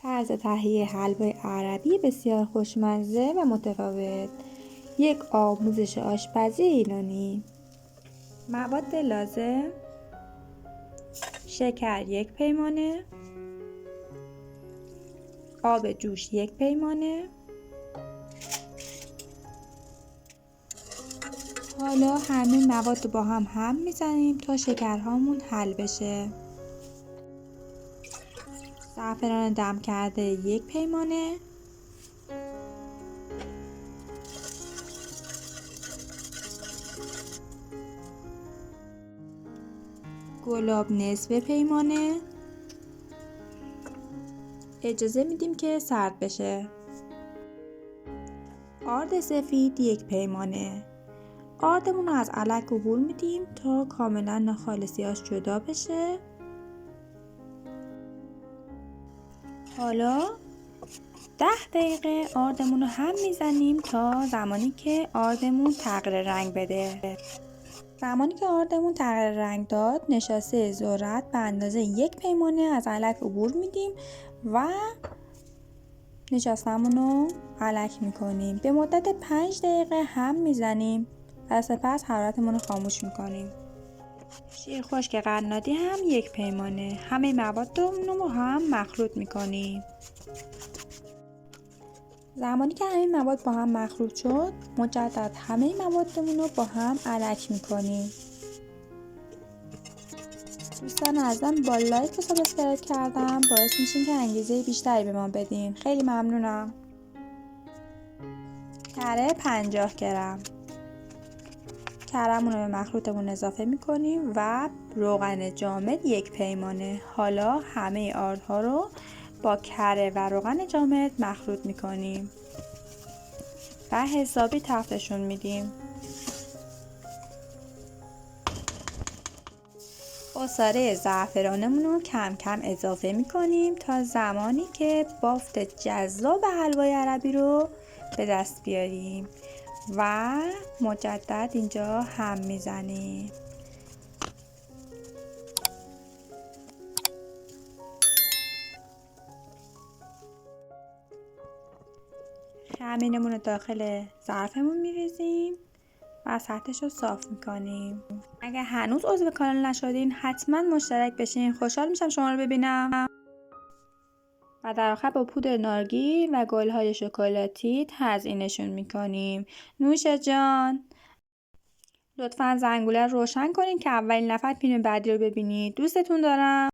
طرز تهیه حلوای عربی بسیار خوشمزه و متفاوت. یک آموزش آشپزی ایرانی. مواد لازم: شکر 1 پیمانه، آب جوش 1 پیمانه. حالا همه مواد رو با هم میزنیم تا شکرهامون حل بشه. زعفران دم کرده 1 پیمانه، گلاب نصف پیمانه. اجازه میدیم که سرد بشه. آرد سفید 1 پیمانه. آردمون رو از علک عبور میدیم تا کاملا ناخالصیاش جدا بشه. حالا 10 دقیقه آردمون رو هم میزنیم تا زمانی که آردمون تغییر رنگ بده. زمانی که آردمون تغییر رنگ داد، نشاسته ذرت به اندازه 1 پیمانه از علک عبور میدیم و نشاستمون رو علک میکنیم. به مدت 5 دقیقه هم میزنیم و سپس حرارتمون رو خاموش میکنیم. شیر خشک قنادی هم 1 پیمانه. همه مواد رو هم مخلوط میکنیم. زمانی که همه مواد با هم مخلوط شد، مجدد همه موادمون رو با هم علک میکنیم. دوستان عزیزم، با لایک و سابسکرایب کردم باعث میشین که انگیزه بیشتری به ما بدین. خیلی ممنونم. کره 50 گرم. کره‌مون رو به مخلوطمون اضافه میکنیم و روغن جامد 1 پیمانه. حالا همه آردها رو با کره و روغن جامد مخلوط میکنیم و حسابی تفتشون میدیم. عصاره زعفرانمون رو کم کم اضافه میکنیم تا زمانی که بافت جذاب حلوای عربی رو به دست بیاریم و مجدد اینجا هم میزنیم. خمینمون رو داخل ظرفمون میریزیم و سطحش رو صاف میکنیم. اگر هنوز عضو کانال نشدین حتما مشترک بشین. خوشحال میشم شما رو ببینم. و در آخر با پودر نارگیل و گل‌های شکلاتی تزیینشون میکنیم. نوش جان. لطفاً زنگوله رو روشن کنین که اولین نفر فیلم بعدی رو ببینید. دوستتون دارم.